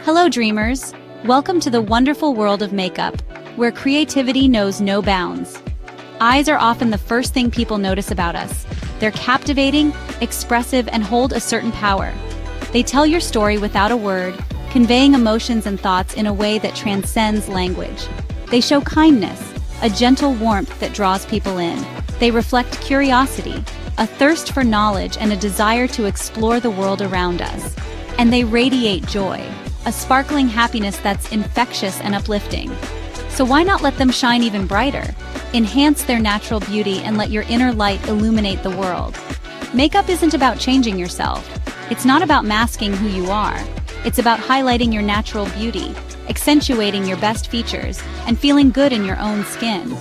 Hello dreamers! Welcome to the wonderful world of makeup, where creativity knows no bounds. Eyes are often the first thing people notice about us. They're captivating, expressive, and hold a certain power. They tell your story without a word, conveying emotions and thoughts in a way that transcends language. They show kindness, a gentle warmth that draws people in. They reflect curiosity, a thirst for knowledge and a desire to explore the world around us. And they radiate joy, a sparkling happiness that's infectious and uplifting. So why not let them shine even brighter? Enhance their natural beauty and let your inner light illuminate the world. Makeup isn't about changing yourself. It's not about masking who you are. It's about highlighting your natural beauty, accentuating your best features, and feeling good in your own skin.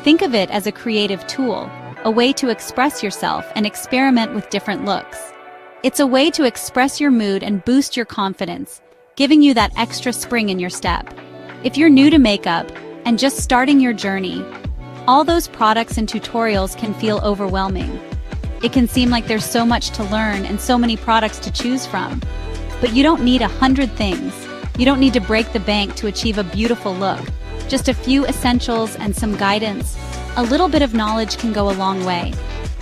Think of it as a creative tool, a way to express yourself and experiment with different looks. It's a way to express your mood and boost your confidence, giving you that extra spring in your step. If you're new to makeup and just starting your journey, all those products and tutorials can feel overwhelming. It can seem like there's so much to learn and so many products to choose from. But you don't need 100 things. You don't need to break the bank to achieve a beautiful look. Just a few essentials and some guidance. A little bit of knowledge can go a long way.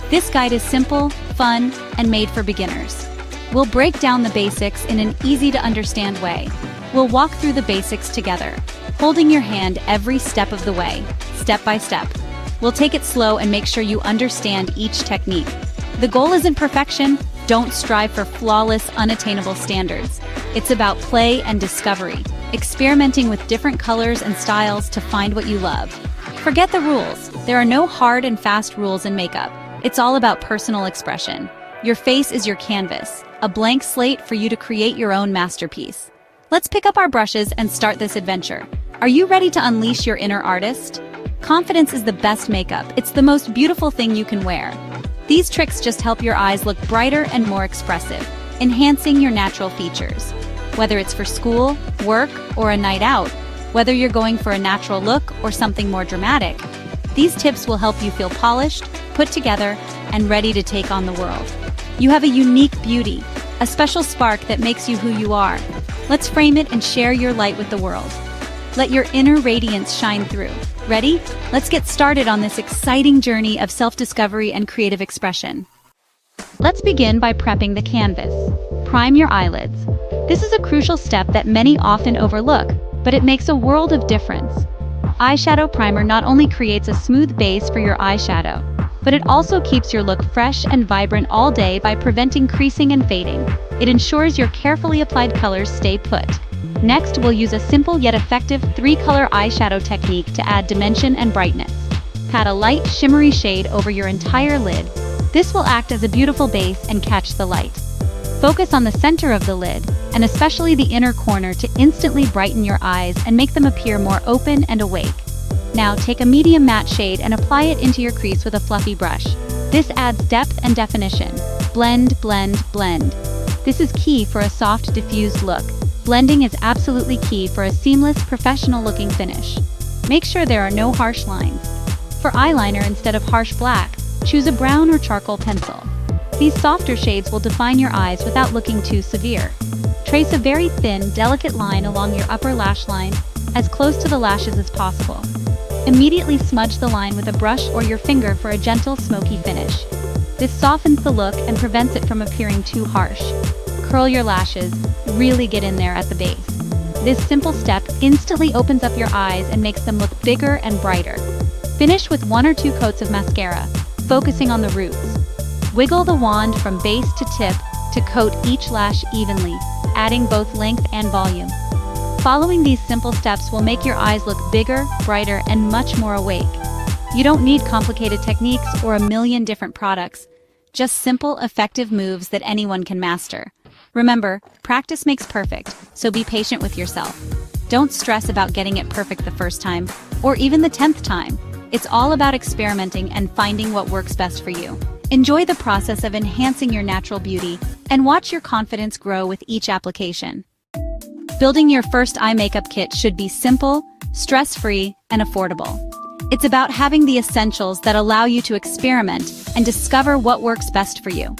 This guide is simple, fun, and made for beginners. We'll break down the basics in an easy-to-understand way. We'll walk through the basics together, holding your hand every step of the way, step by step. We'll take it slow and make sure you understand each technique. The goal isn't perfection. Don't strive for flawless, unattainable standards. It's about play and discovery, experimenting with different colors and styles to find what you love. Forget the rules. There are no hard and fast rules in makeup. It's all about personal expression. Your face is your canvas, a blank slate for you to create your own masterpiece. Let's pick up our brushes and start this adventure. Are you ready to unleash your inner artist? Confidence is the best makeup. It's the most beautiful thing you can wear. These tricks just help your eyes look brighter and more expressive, enhancing your natural features. Whether it's for school, work, or a night out, whether you're going for a natural look or something more dramatic, these tips will help you feel polished, put together, and ready to take on the world. You have a unique beauty, a special spark that makes you who you are. Let's frame it and share your light with the world. Let your inner radiance shine through. Ready? Let's get started on this exciting journey of self-discovery and creative expression. Let's begin by prepping the canvas. Prime your eyelids. This is a crucial step that many often overlook, but it makes a world of difference. Eyeshadow primer not only creates a smooth base for your eyeshadow, but it also keeps your look fresh and vibrant all day by preventing creasing and fading. It ensures your carefully applied colors stay put. Next, we'll use a simple yet effective 3-color eyeshadow technique to add dimension and brightness. Pat a light, shimmery shade over your entire lid. This will act as a beautiful base and catch the light. Focus on the center of the lid, and especially the inner corner, to instantly brighten your eyes and make them appear more open and awake. Now take a medium matte shade and apply it into your crease with a fluffy brush. This adds depth and definition. Blend, blend, blend. This is key for a soft, diffused look. Blending is absolutely key for a seamless, professional-looking finish. Make sure there are no harsh lines. For eyeliner, instead of harsh black, choose a brown or charcoal pencil. These softer shades will define your eyes without looking too severe. Trace a very thin, delicate line along your upper lash line, as close to the lashes as possible. Immediately smudge the line with a brush or your finger for a gentle, smoky finish. This softens the look and prevents it from appearing too harsh. Curl your lashes, really get in there at the base. This simple step instantly opens up your eyes and makes them look bigger and brighter. Finish with 1 or 2 coats of mascara, focusing on the roots. Wiggle the wand from base to tip to coat each lash evenly, adding both length and volume. Following these simple steps will make your eyes look bigger, brighter, and much more awake. You don't need complicated techniques or a million different products, just simple, effective moves that anyone can master. Remember, practice makes perfect, so be patient with yourself. Don't stress about getting it perfect the first time, or even the 10th time. It's all about experimenting and finding what works best for you. Enjoy the process of enhancing your natural beauty, and watch your confidence grow with each application. Building your first eye makeup kit should be simple, stress-free, and affordable. It's about having the essentials that allow you to experiment and discover what works best for you.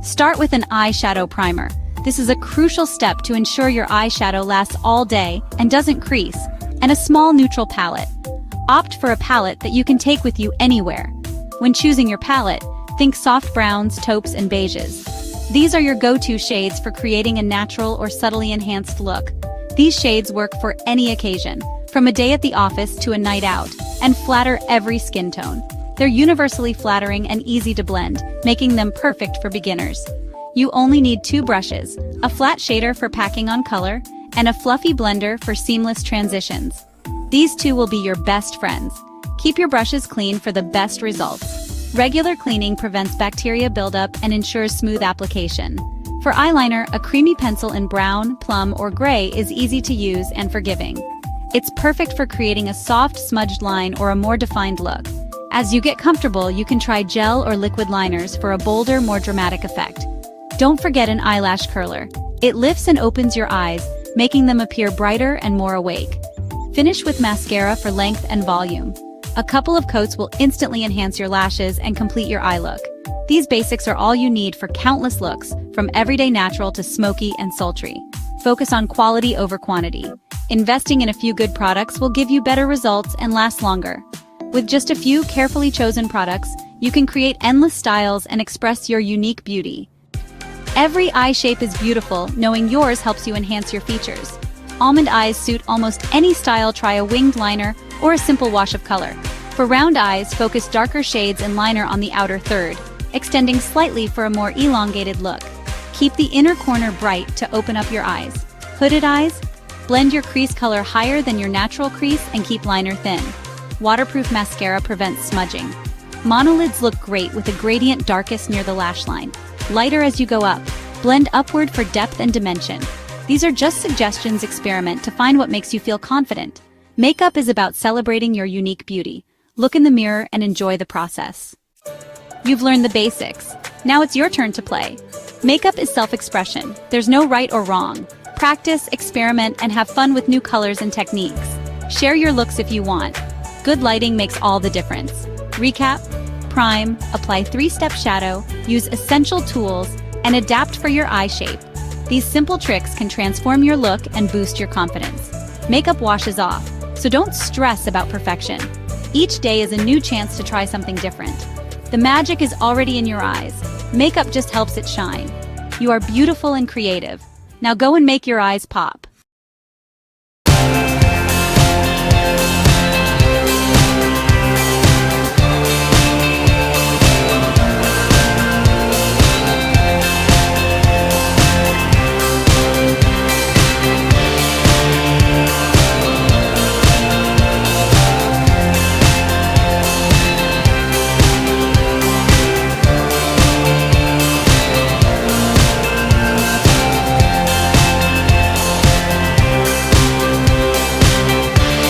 Start with an eyeshadow primer. This is a crucial step to ensure your eyeshadow lasts all day and doesn't crease. And a small neutral palette. Opt for a palette that you can take with you anywhere. When choosing your palette, think soft browns, taupes, and beiges. These are your go-to shades for creating a natural or subtly enhanced look. These shades work for any occasion, from a day at the office to a night out, and flatter every skin tone. They're universally flattering and easy to blend, making them perfect for beginners. You only need 2 brushes, a flat shader for packing on color, and a fluffy blender for seamless transitions. These 2 will be your best friends. Keep your brushes clean for the best results. Regular cleaning prevents bacteria buildup and ensures smooth application. For eyeliner, a creamy pencil in brown, plum, or gray is easy to use and forgiving. It's perfect for creating a soft, smudged line or a more defined look. As you get comfortable, you can try gel or liquid liners for a bolder, more dramatic effect. Don't forget an eyelash curler. It lifts and opens your eyes, making them appear brighter and more awake. Finish with mascara for length and volume. A couple of coats will instantly enhance your lashes and complete your eye look. These basics are all you need for countless looks, from everyday natural to smoky and sultry. Focus on quality over quantity. Investing in a few good products will give you better results and last longer. With just a few carefully chosen products, you can create endless styles and express your unique beauty. Every eye shape is beautiful, knowing yours helps you enhance your features. Almond eyes suit almost any style. Try a winged liner or a simple wash of color. For round eyes, focus darker shades and liner on the outer third, extending slightly for a more elongated look. Keep the inner corner bright to open up your eyes. Hooded eyes? Blend your crease color higher than your natural crease and keep liner thin. Waterproof mascara prevents smudging. Monolids look great with a gradient darkest near the lash line. Lighter as you go up. Blend upward for depth and dimension. These are just suggestions. Experiment to find what makes you feel confident. Makeup is about celebrating your unique beauty. Look in the mirror and enjoy the process. You've learned the basics. Now it's your turn to play. Makeup is self-expression. There's no right or wrong. Practice, experiment, and have fun with new colors and techniques. Share your looks if you want. Good lighting makes all the difference. Recap: prime, apply 3-step shadow, use essential tools, and adapt for your eye shape. These simple tricks can transform your look and boost your confidence. Makeup washes off, so don't stress about perfection. Each day is a new chance to try something different. The magic is already in your eyes. Makeup just helps it shine. You are beautiful and creative. Now go and make your eyes pop.